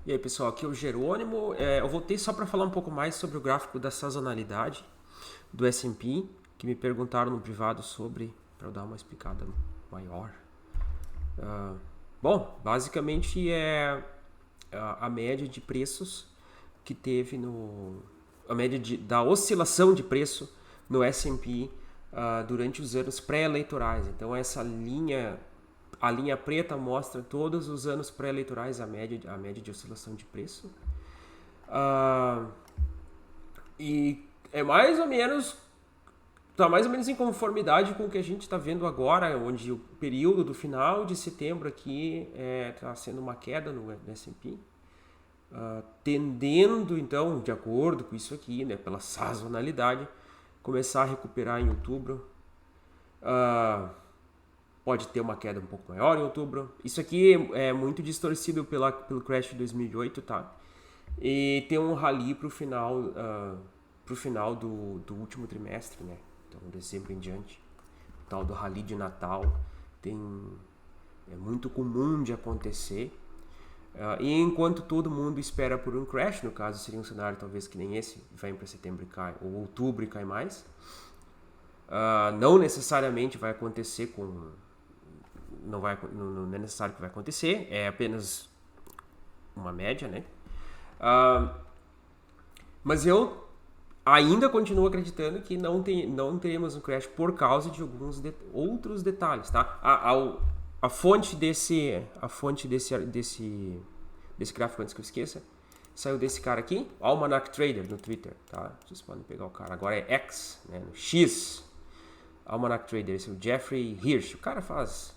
E aí pessoal, aqui é o Jerônimo. Eu voltei só para falar um pouco mais sobre o gráfico da sazonalidade do S&P, que me perguntaram no privado sobre, para eu dar uma explicada maior. Ah, Bom, basicamente é a média de preços que teve no... a média da oscilação de preço no S&P durante os anos pré-eleitorais. Então a linha preta mostra todos os anos pré-eleitorais a média de oscilação de preço. Ah, e é mais ou menos está mais ou menos em conformidade com o que a gente está vendo agora, onde o período do final de setembro aqui está sendo uma queda no S&P, tendendo então, de acordo com isso aqui, né, pela sazonalidade, começar a recuperar em outubro. Pode ter uma queda um pouco maior em outubro. Isso aqui é muito distorcido pelo crash de 2008, tá? E tem um rally pro final do último trimestre, né? Então, dezembro em diante. O tal do rally de Natal é muito comum de acontecer. E enquanto todo mundo espera por um crash, no caso seria um cenário talvez que nem esse, vem para setembro e cai, ou outubro e cai mais. Não necessariamente vai acontecer não é necessário que vai acontecer, é apenas uma média, né? Mas eu ainda continuo acreditando que não teremos um crash por causa de alguns outros detalhes, tá? A fonte desse gráfico, antes que eu esqueça, saiu desse cara aqui, Almanac Trader, no Twitter, tá? Vocês podem pegar o cara. Agora é X, né? No X. Almanac Trader, esse é o Jeffrey Hirsch. O cara faz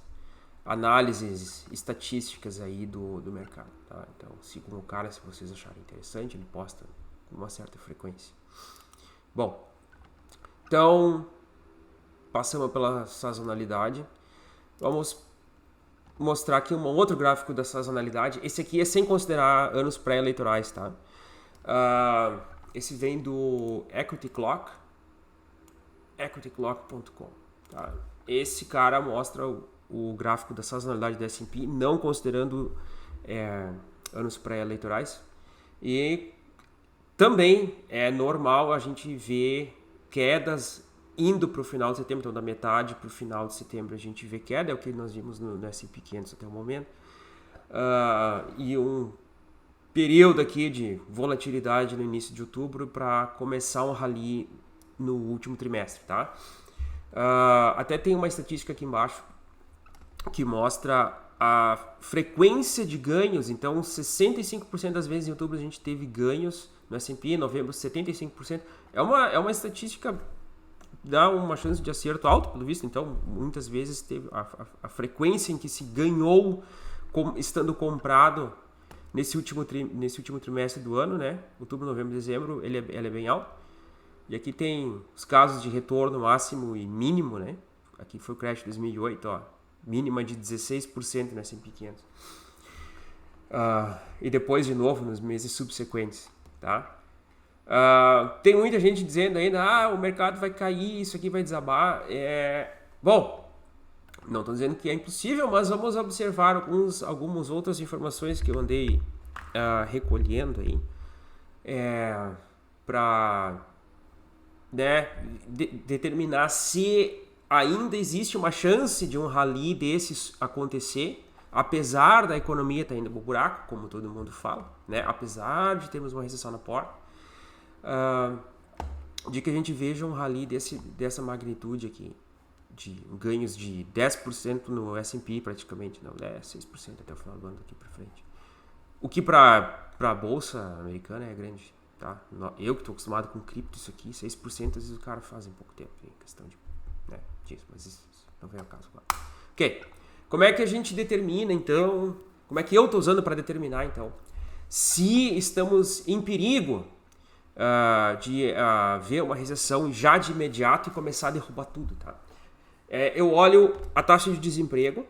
análises estatísticas aí do mercado, tá? Então, sigam o cara se vocês acharem interessante, ele posta com uma certa frequência. Bom, então, passamos pela sazonalidade. Vamos mostrar aqui um outro gráfico da sazonalidade. Esse aqui é sem considerar anos pré-eleitorais, tá? Esse vem do Equity Clock, equityclock.com. Tá? Esse cara mostra o gráfico da sazonalidade do S&P, não considerando anos pré-eleitorais. E também é normal a gente ver quedas indo para o final de setembro, então da metade para o final de setembro a gente vê queda, é o que nós vimos no S&P 500 até o momento. E um período aqui de volatilidade no início de outubro para começar um rally no último trimestre, tá? Até tem uma estatística aqui embaixo que mostra a frequência de ganhos. Então 65% das vezes em outubro a gente teve ganhos no S&P, em novembro 75%. É uma estatística, dá uma chance de acerto alto, pelo visto. Então muitas vezes teve a frequência em que se ganhou estando comprado nesse último trimestre do ano, né? Outubro, novembro, dezembro, ele é bem alto. E aqui tem os casos de retorno máximo e mínimo, né? Aqui foi o crash de 2008, ó, mínima de 16% no S&P 500. E depois de novo nos meses subsequentes, tá? Tem muita gente dizendo ainda, o mercado vai cair, isso aqui vai desabar. Bom, não estou dizendo que é impossível, mas vamos observar algumas outras informações que eu andei recolhendo aí para determinar se ainda existe uma chance de um rally desses acontecer, apesar da economia estar indo pro buraco, como todo mundo fala, né? Apesar de termos uma recessão na porta, de que a gente veja um rally dessa magnitude aqui, de ganhos de 10% no S&P praticamente, não, 6% até o final do ano daqui para frente. O que para a bolsa americana é grande, tá? Eu que estou acostumado com cripto, isso aqui, 6% às vezes o cara faz em pouco tempo, em questão disso, mas isso não vem ao caso agora. Ok, como é que a gente determina então, como é que eu estou usando para determinar então, se estamos em perigo de ver uma recessão já de imediato e começar a derrubar tudo, tá? Eu olho a taxa de desemprego,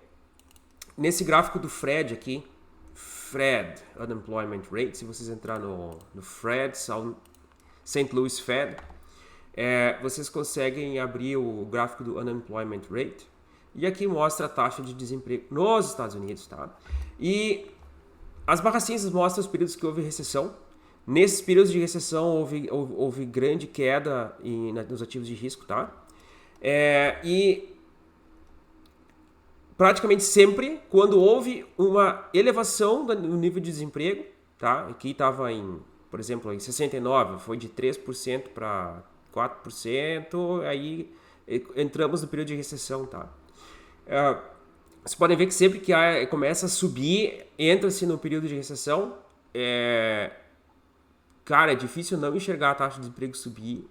nesse gráfico do Fred aqui, Fed, Unemployment Rate, se vocês entrar no Fred, St. Louis Fed, vocês conseguem abrir o gráfico do Unemployment Rate, e aqui mostra a taxa de desemprego nos Estados Unidos, tá? E As barras cinzas mostram os períodos que houve recessão. Nesses períodos de recessão houve grande queda nos ativos de risco, tá? E praticamente sempre, quando houve uma elevação no nível de desemprego, tá? Aqui estava por exemplo, em 69, foi de 3% para 4%, aí entramos no período de recessão, tá? Vocês podem ver que sempre que começa a subir, entra-se no período de recessão. Cara, é difícil não enxergar a taxa de desemprego subir.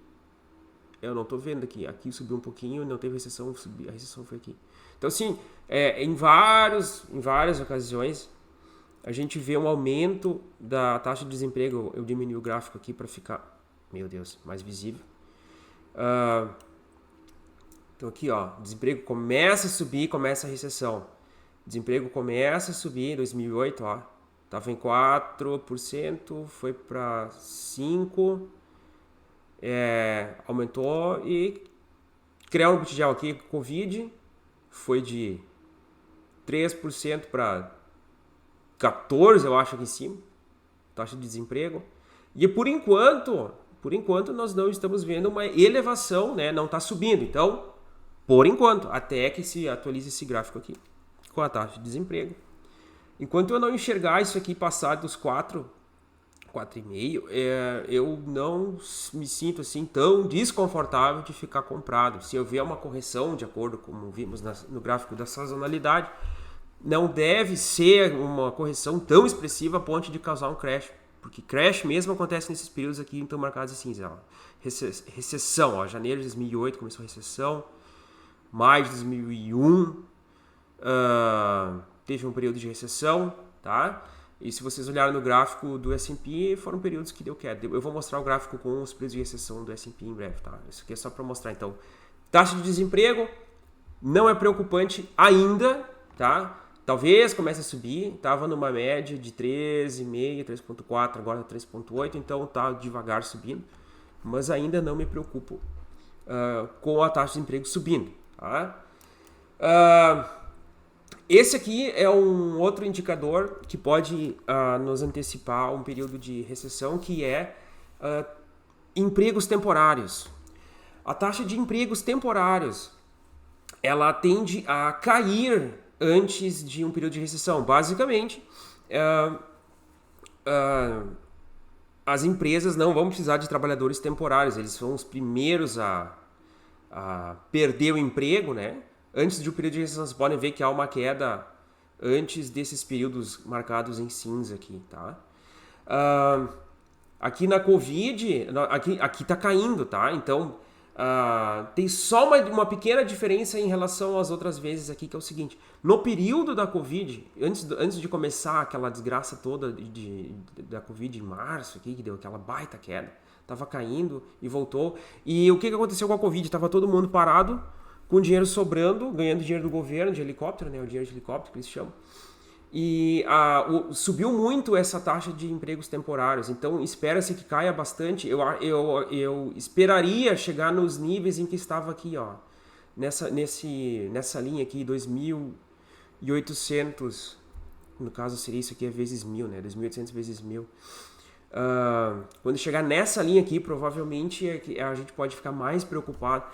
Eu não tô vendo aqui. Aqui subiu um pouquinho, não teve recessão, a recessão foi aqui. Então, assim, em várias ocasiões, a gente vê um aumento da taxa de desemprego. Eu diminui o gráfico aqui para ficar, meu Deus, mais visível. Então aqui, ó, desemprego começa a subir, começa a recessão. Desemprego começa a subir em 2008, ó. Tava em 4%, foi para 5%, aumentou e criar um botijão aqui, Covid, foi de 3% para 14%, eu acho, aqui em cima, taxa de desemprego. E por enquanto nós não estamos vendo uma elevação, né? Não está subindo. Então, por enquanto, até que se atualize esse gráfico aqui com a taxa de desemprego. Enquanto eu não enxergar isso aqui passar dos 4,5, eu não me sinto assim tão desconfortável de ficar comprado. Se eu ver uma correção, de acordo com como vimos no gráfico da sazonalidade, não deve ser uma correção tão expressiva a ponto de causar um crash. Porque crash mesmo acontece nesses períodos aqui, então marcados em cinza. Ó. Recessão, ó, janeiro de 2008 começou a recessão, maio de 2001 teve um período de recessão, tá? E se vocês olharem no gráfico do S&P, foram períodos que deu queda. Eu vou mostrar o gráfico com os períodos de recessão do S&P em breve, tá? Isso aqui é só para mostrar. Então, taxa de desemprego não é preocupante ainda, tá? Talvez comece a subir, estava numa média de 13,5, 3,4, agora 3,8, então tá devagar subindo, mas ainda não me preocupo com a taxa de desemprego subindo, tá? Esse aqui é um outro indicador que pode nos antecipar um período de recessão, que é empregos temporários. A taxa de empregos temporários, ela tende a cair antes de um período de recessão. Basicamente, as empresas não vão precisar de trabalhadores temporários, eles são os primeiros a perder o emprego, né? Antes de um período de recessão, vocês podem ver que há uma queda antes desses períodos marcados em cinza aqui, tá? Aqui na Covid, aqui tá caindo, tá? Então, tem só uma pequena diferença em relação às outras vezes aqui, que é o seguinte. No período da Covid, antes de começar aquela desgraça toda da Covid em março, aqui, que deu aquela baita queda, tava caindo e voltou. E o que aconteceu com a Covid? Tava todo mundo parado, com dinheiro sobrando, ganhando dinheiro do governo, de helicóptero, né? O dinheiro de helicóptero que eles chamam. E subiu muito essa taxa de empregos temporários, então espera-se que caia bastante. Eu esperaria chegar nos níveis em que estava aqui, ó, nessa linha aqui, 2.800, no caso seria isso aqui, é vezes 1.000, né? 2.800 vezes 1.000. Quando chegar nessa linha aqui, provavelmente a gente pode ficar mais preocupado.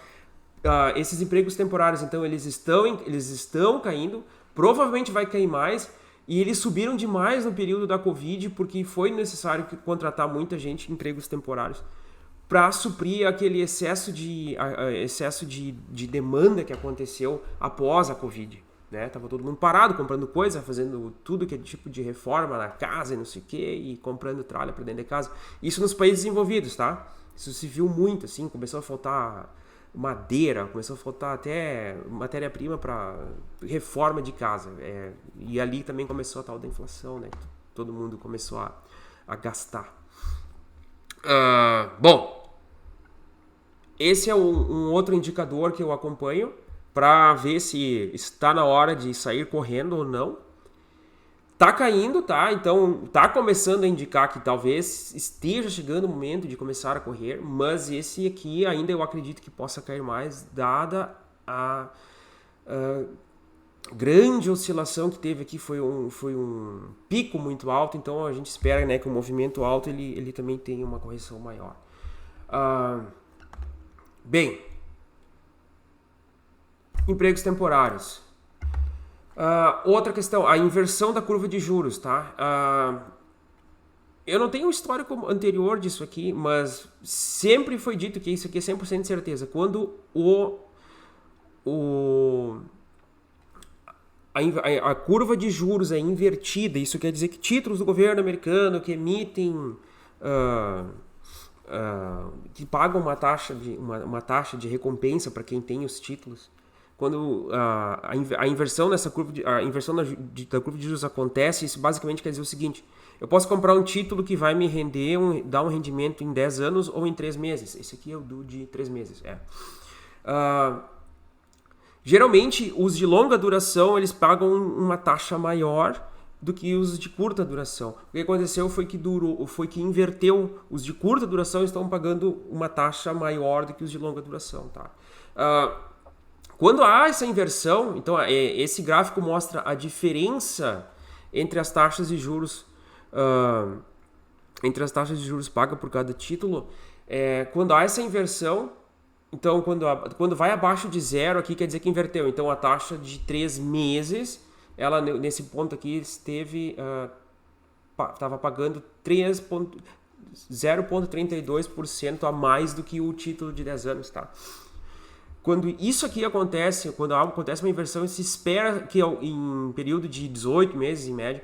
Esses empregos temporários, então, eles estão caindo, provavelmente vai cair mais, e eles subiram demais no período da Covid, porque foi necessário contratar muita gente em empregos temporários para suprir aquele excesso de demanda que aconteceu após a Covid, né? Tava todo mundo parado, comprando coisa, fazendo tudo que é tipo de reforma na casa e não sei o que, e comprando tralha para dentro de casa. Isso nos países desenvolvidos, tá? Isso se viu muito, assim, começou a faltar madeira, começou a faltar até matéria-prima para reforma de casa. E ali também começou a tal da inflação, né? Todo mundo começou a gastar. Bom, esse é um outro indicador que eu acompanho para ver se está na hora de sair correndo ou não. Tá caindo, tá? Então tá começando a indicar que talvez esteja chegando o momento de começar a correr, mas esse aqui ainda eu acredito que possa cair mais, dada grande oscilação que teve aqui foi um pico muito alto, então a gente espera, né, que o movimento alto ele também tenha uma correção maior. Bem, empregos temporários. Outra questão, a inversão da curva de juros, tá? Eu não tenho um histórico anterior disso aqui, mas sempre foi dito que isso aqui é 100% de certeza. Quando a curva de juros é invertida, isso quer dizer que títulos do governo americano que emitem, que pagam uma taxa de recompensa para quem tem os títulos, quando a inversão nessa curva da curva de juros acontece, isso basicamente quer dizer o seguinte: eu posso comprar um título que vai me dar um rendimento em 10 anos ou em 3 meses. Esse aqui é o de 3 meses. Geralmente, os de longa duração, eles pagam uma taxa maior do que os de curta duração. O que aconteceu foi que inverteu. Os de curta duração estão pagando uma taxa maior do que os de longa duração. Tá? Quando há essa inversão, então esse gráfico mostra a diferença entre as taxas de juros pagas por cada título. Quando há essa inversão, então quando vai abaixo de zero aqui quer dizer que inverteu. Então a taxa de 3 meses, ela nesse ponto aqui estava pagando 0,32% a mais do que o título de 10 anos, tá? Quando isso aqui acontece, quando acontece uma inversão, se espera que em um período de 18 meses em média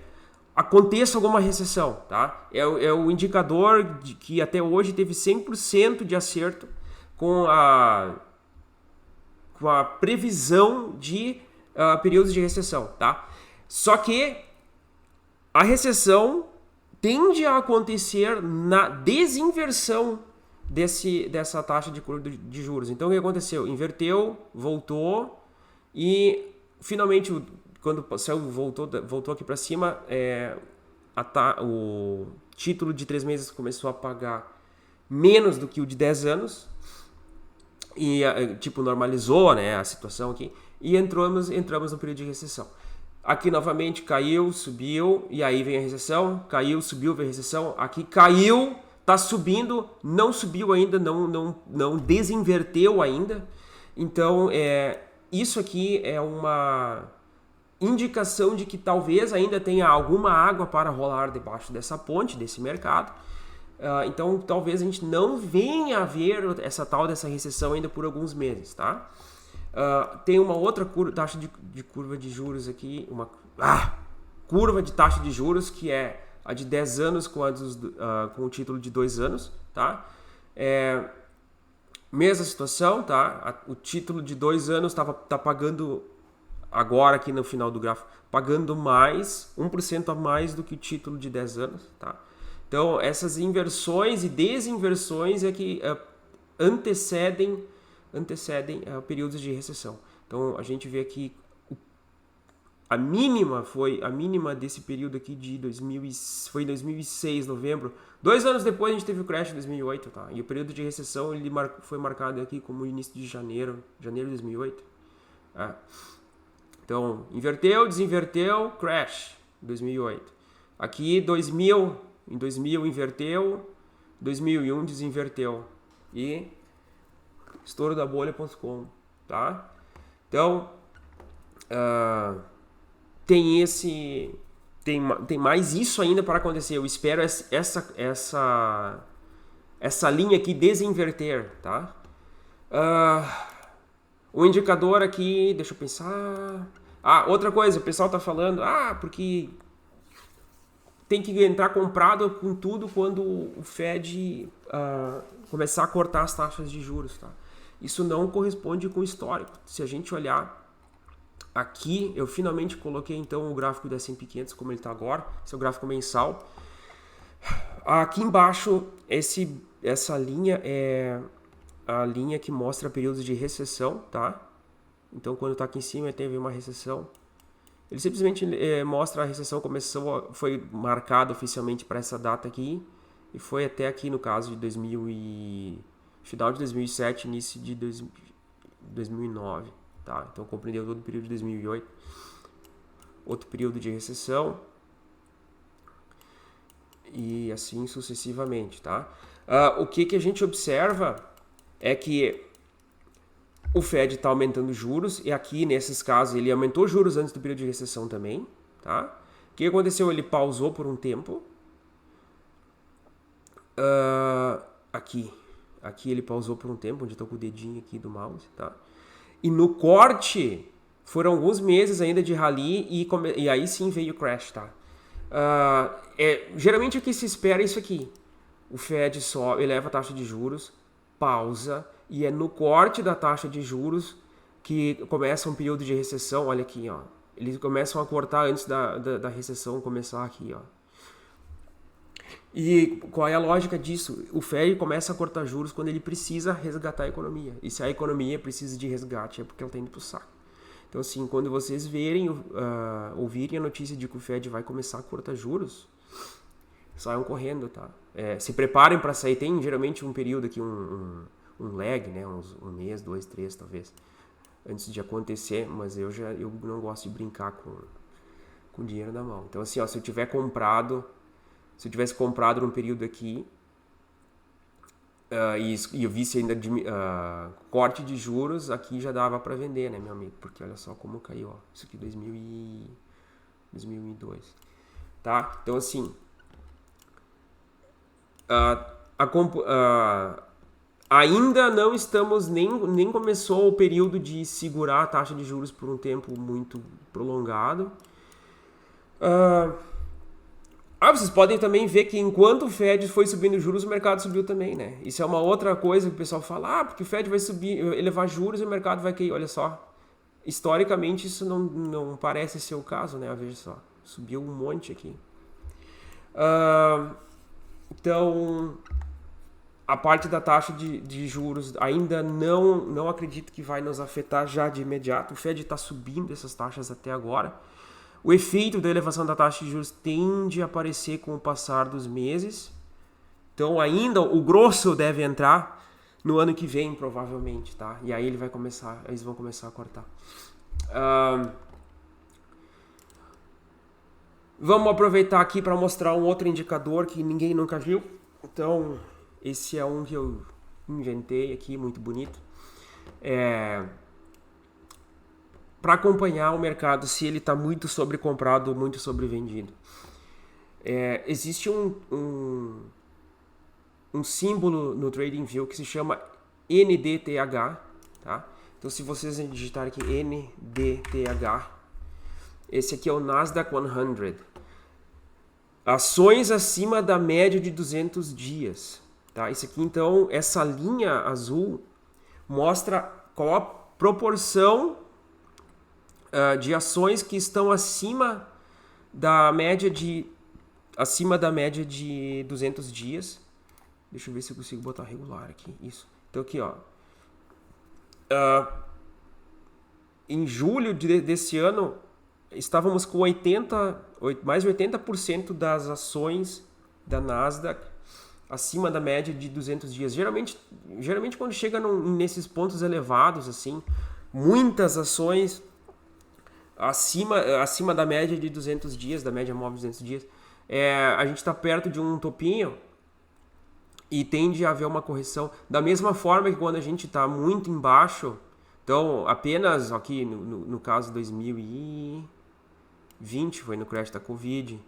aconteça alguma recessão, tá? É o indicador de que até hoje teve 100% de acerto com a previsão de períodos de recessão, tá? Só que a recessão tende a acontecer na desinversão dessa taxa de juros. Então o que aconteceu? Inverteu, voltou e finalmente quando voltou aqui para cima, o título de 3 meses começou a pagar menos do que o de 10 anos e normalizou, né, a situação aqui e entramos no período de recessão. Aqui novamente caiu, subiu e aí vem a recessão, caiu, subiu, vem a recessão, aqui caiu, tá subindo, não subiu ainda, não desinverteu ainda. Então, isso aqui é uma indicação de que talvez ainda tenha alguma água para rolar debaixo dessa ponte, desse mercado. Então, talvez a gente não venha a ver dessa recessão ainda por alguns meses, tá? Tem uma outra taxa de curva de juros aqui, curva de taxa de juros que é a de 10 anos com o título de 2 anos, tá? Mesma situação, tá? O título de 2 anos tá pagando, agora aqui no final do gráfico, pagando 1% a mais do que o título de 10 anos, tá? Então, essas inversões e desinversões é que antecedem períodos de recessão. Então, a gente vê aqui a mínima desse período aqui foi em 2006, novembro. 2 anos depois a gente teve o crash em 2008, tá? E o período de recessão ele foi marcado aqui como o início de janeiro de 2008. Então, inverteu, desinverteu, crash, 2008. Aqui, em 2000 inverteu, 2001 desinverteu. E estouro da bolha.com, tá? Então, tem mais isso ainda para acontecer. Eu espero essa linha aqui desinverter, tá? O indicador aqui, deixa eu pensar. Outra coisa, o pessoal tá falando, porque tem que entrar comprado com tudo quando o Fed começar a cortar as taxas de juros, tá? Isso não corresponde com o histórico. Se a gente olhar aqui, eu finalmente coloquei então o gráfico do S&P 500 como ele está agora, esse é o gráfico mensal. Aqui embaixo, essa linha é a linha que mostra períodos de recessão, tá? Então, quando está aqui em cima, teve uma recessão. Ele simplesmente mostra a recessão foi marcada oficialmente para essa data aqui e foi até aqui no caso de final de 2007, início de 2009, tá? Então compreendeu todo o período de 2008. outro período de recessão e assim sucessivamente, tá? O que a gente observa é que o Fed está aumentando juros e aqui nesses casos ele aumentou juros antes do período de recessão também, tá? O que aconteceu? Ele pausou por um tempo. Aqui ele pausou por um tempo, onde eu tô com o dedinho aqui do mouse, tá? E no corte foram alguns meses ainda de rally e aí sim veio o crash, tá? Geralmente o que se espera é isso aqui. O Fed só eleva a taxa de juros, pausa, e é no corte da taxa de juros que começa um período de recessão. Olha aqui, ó. Eles começam a cortar antes da recessão começar aqui, ó. E qual é a lógica disso? O Fed começa a cortar juros quando ele precisa resgatar a economia. E se a economia precisa de resgate é porque ela está indo pro saco. Então, assim, quando vocês ouvirem a notícia de que o Fed vai começar a cortar juros, saiam correndo, tá? Se preparem para sair. Tem geralmente um período aqui, um lag, né? Um mês, 2, 3, talvez, antes de acontecer. Mas eu não gosto de brincar com dinheiro na mão. Então, assim, ó, se eu tivesse comprado num período aqui e eu visse ainda corte de juros, aqui já dava para vender, né, meu amigo? Porque olha só como caiu, ó. Isso aqui 2002. Tá? Então, assim, ainda não estamos, nem começou o período de segurar a taxa de juros por um tempo muito prolongado. Vocês podem também ver que enquanto o Fed foi subindo juros, o mercado subiu também, né? Isso é uma outra coisa que o pessoal fala, porque o Fed vai subir, elevar juros e o mercado vai cair. Olha só, historicamente isso não parece ser o caso, né? Veja só, subiu um monte aqui. Então, a parte da taxa de juros ainda não acredito que vai nos afetar já de imediato. O Fed está subindo essas taxas até agora. O efeito da elevação da taxa de juros tende a aparecer com o passar dos meses. Então, ainda o grosso deve entrar no ano que vem, provavelmente, tá? E aí eles vão começar a cortar. Vamos aproveitar aqui para mostrar um outro indicador que ninguém nunca viu. Então, esse é um que eu inventei aqui, muito bonito. Para acompanhar o mercado, se ele está muito sobrecomprado ou muito sobrevendido. Existe um símbolo no TradingView que se chama NDTH, tá? Então, se vocês digitarem aqui NDTH, esse aqui é o Nasdaq 100. Ações acima da média de 200 dias, tá? Isso aqui, então, essa linha azul mostra qual a proporção de ações que estão acima da média de 200 dias. Deixa eu ver se eu consigo botar regular aqui. Isso. Então aqui, ó. Em julho desse ano, estávamos com mais de 80% das ações da Nasdaq acima da média de 200 dias. Geralmente quando chega nesses pontos elevados, assim, muitas ações acima da média de 200 dias, da média móvel de 200 dias, a gente está perto de um topinho e tende a haver uma correção. Da mesma forma que quando a gente está muito embaixo, então apenas aqui no caso 2020 foi no crash da Covid,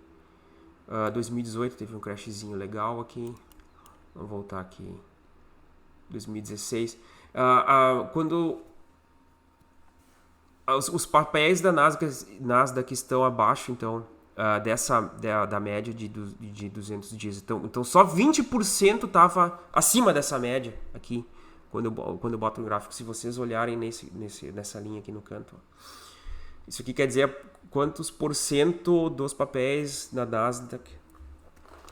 2018 teve um crashzinho legal aqui, vamos voltar aqui, 2016, quando os papéis da Nasdaq estão abaixo, então, da média de 200 dias. Então só 20% estava acima dessa média aqui, quando eu boto no gráfico, se vocês olharem nessa linha aqui no canto. Ó. Isso aqui quer dizer quantos por cento dos papéis da Nasdaq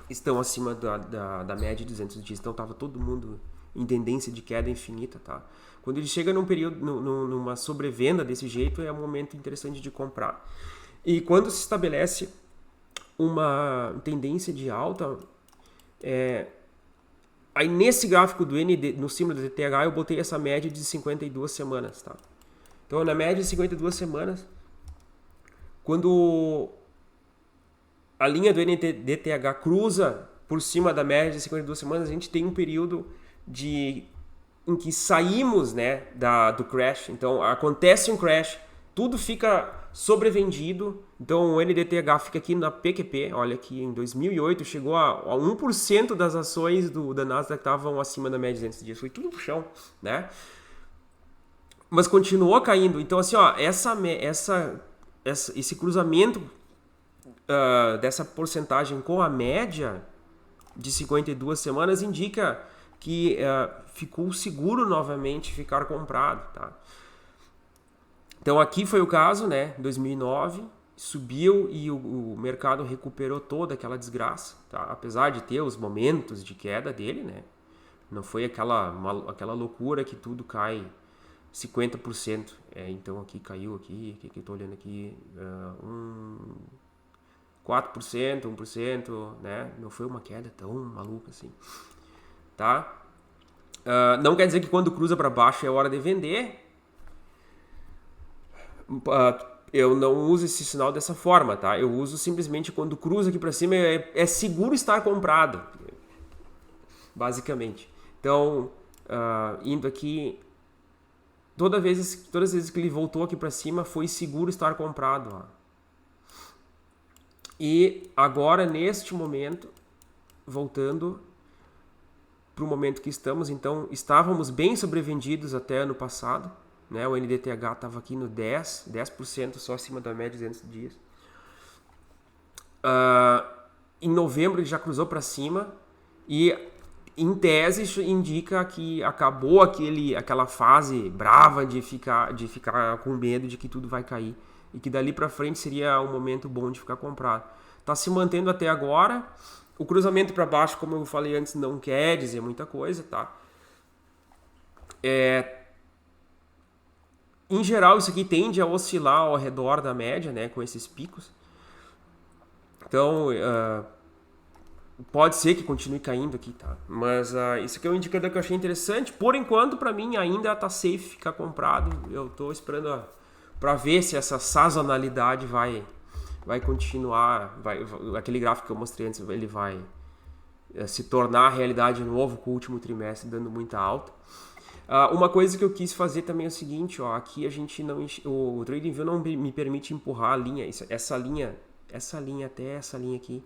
estão acima da média de 200 dias. Então estava todo mundo em tendência de queda infinita, tá? Quando ele chega num período, numa sobrevenda desse jeito, é um momento interessante de comprar. E quando se estabelece uma tendência de alta, aí nesse gráfico do no símbolo do DTH, eu botei essa média de 52 semanas, tá? Então, na média de 52 semanas, quando a linha do NDTH cruza por cima da média de 52 semanas, a gente tem um período em que saímos, né, do crash. Então, acontece um crash, tudo fica sobrevendido. Então, o NDTH fica aqui na PQP. Olha, aqui em 2008 chegou a 1% das ações da Nasdaq estavam acima da média de 200 dias. Foi tudo pro chão, né? Mas continuou caindo. Então, assim, ó, esse cruzamento dessa porcentagem com a média de 52 semanas indica que ficou seguro novamente ficar comprado, tá? Então aqui foi o caso, né? 2009 subiu e o mercado recuperou toda aquela desgraça, tá? Apesar de ter os momentos de queda dele, né? Não foi aquela loucura que tudo cai 50%. Então aqui caiu aqui, que eu tô olhando aqui, 4%, 1%, né? Não foi uma queda tão maluca assim, tá? Não quer dizer que quando cruza para baixo é hora de vender. Eu não uso esse sinal dessa forma, tá? Eu uso simplesmente quando cruza aqui para cima é seguro estar comprado, basicamente. Então, indo aqui, todas as vezes que ele voltou aqui para cima foi seguro estar comprado, ó. E agora, neste momento, voltando para o momento que estamos, então, estávamos bem sobrevendidos até ano passado, né? O NDTH estava aqui no 10% só acima da média de 200 dias. Em novembro ele já cruzou para cima e, em tese, isso indica que acabou aquela fase brava de ficar com medo de que tudo vai cair e que dali para frente seria um momento bom de ficar comprado. Está se mantendo até agora. O cruzamento para baixo, como eu falei antes, não quer dizer muita coisa, tá? Em geral, isso aqui tende a oscilar ao redor da média, né, com esses picos. Então, pode ser que continue caindo aqui, tá? Mas isso aqui é um indicador que eu achei interessante. Por enquanto, para mim, ainda tá safe ficar comprado. Eu tô esperando para ver se essa sazonalidade vai continuar. Aquele gráfico que eu mostrei antes, ele vai se tornar realidade de novo com o último trimestre dando muita alta. Uma coisa que eu quis fazer também é o seguinte, ó, aqui a gente não, o TradingView não me permite empurrar a linha, essa linha até essa linha aqui,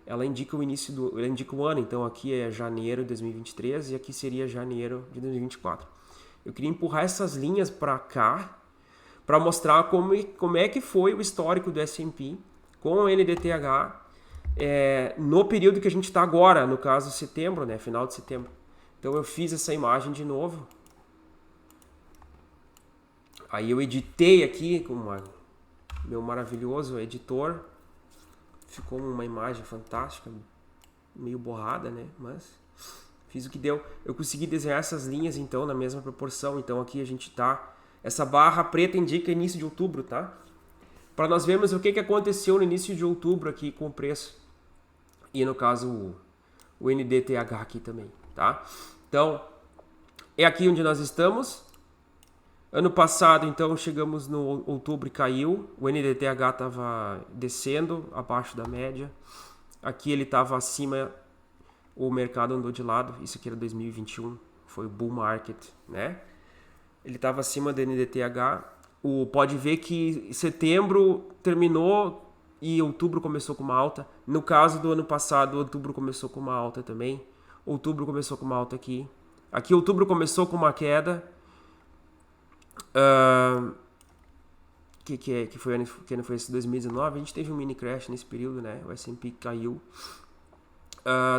ela indica ela indica o ano, então aqui é janeiro de 2023 e aqui seria janeiro de 2024. Eu queria empurrar essas linhas para cá para mostrar como é que foi o histórico do S&P com o NDTH no período que a gente está agora, no caso setembro, né, final de setembro. Então eu fiz essa imagem de novo. Aí eu editei aqui com meu maravilhoso editor. Ficou uma imagem fantástica, meio borrada, né? Mas fiz o que deu. Eu consegui desenhar essas linhas então na mesma proporção. Então aqui a gente tá. Essa barra preta indica início de outubro, tá? Para nós vermos o que aconteceu no início de outubro aqui com o preço. E no caso o NDTH aqui também, tá? Então, é aqui onde nós estamos. Ano passado, então, chegamos no outubro e caiu. O NDTH estava descendo, abaixo da média. Aqui ele estava acima, o mercado andou de lado. Isso aqui era 2021, foi o bull market, né? Ele estava acima do NDTH. Pode ver que setembro terminou e outubro começou com uma alta. No caso do ano passado, outubro começou com uma alta também. Outubro começou com uma alta aqui. Aqui outubro começou com uma queda. Que foi esse 2019? A gente teve um mini crash nesse período, né? O S&P caiu.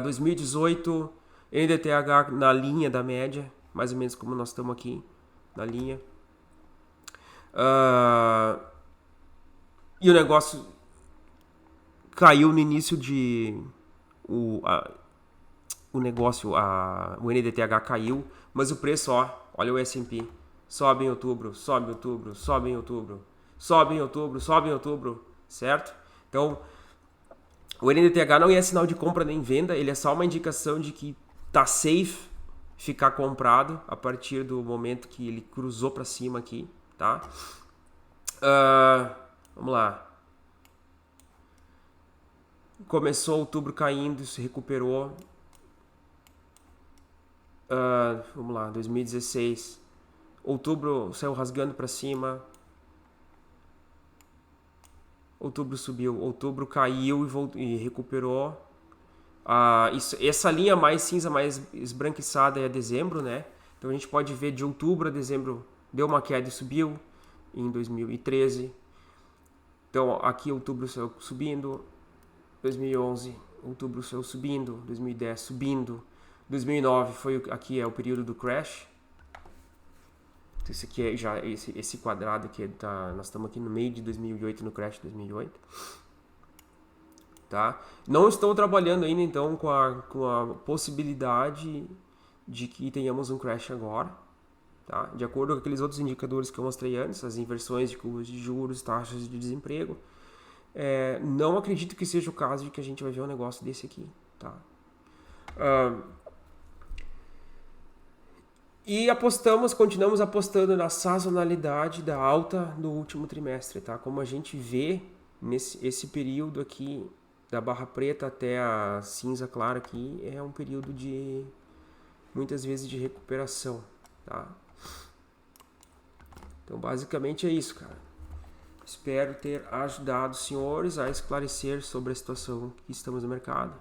2018, NDTH na linha da média, mais ou menos como nós estamos aqui, na linha. E o negócio caiu no início de... O NDTH caiu, mas o preço, olha o S&P, sobe em outubro, sobe em outubro, sobe em outubro, sobe em outubro, sobe em outubro, certo? Então, o NDTH não é sinal de compra nem venda, ele é só uma indicação de que tá safe ficar comprado a partir do momento que ele cruzou para cima aqui, tá? Vamos lá. começou outubro caindo, se recuperou. Vamos lá, 2016. Outubro saiu rasgando para cima. Outubro subiu. Outubro caiu e recuperou. Essa linha mais cinza, mais esbranquiçada é dezembro, né? Então a gente pode ver de outubro a dezembro deu uma queda e subiu em 2013. Então aqui outubro saiu subindo. 2011, outubro saiu subindo. 2010 subindo. 2009 aqui é o período do crash. Esse aqui é já esse quadrado aqui nós estamos aqui no meio de 2008, no crash de 2008. Tá? Não estou trabalhando ainda então com a possibilidade de que tenhamos um crash agora, tá? De acordo com aqueles outros indicadores que eu mostrei antes, as inversões de curvas de juros, taxas de desemprego, não acredito que seja o caso de que a gente vai ver um negócio desse aqui, tá? E continuamos apostando na sazonalidade da alta do último trimestre, tá? Como a gente vê esse período aqui da barra preta até a cinza clara aqui é um período de muitas vezes de recuperação, tá? Então basicamente é isso, cara. Espero ter ajudado os senhores a esclarecer sobre a situação que estamos no mercado.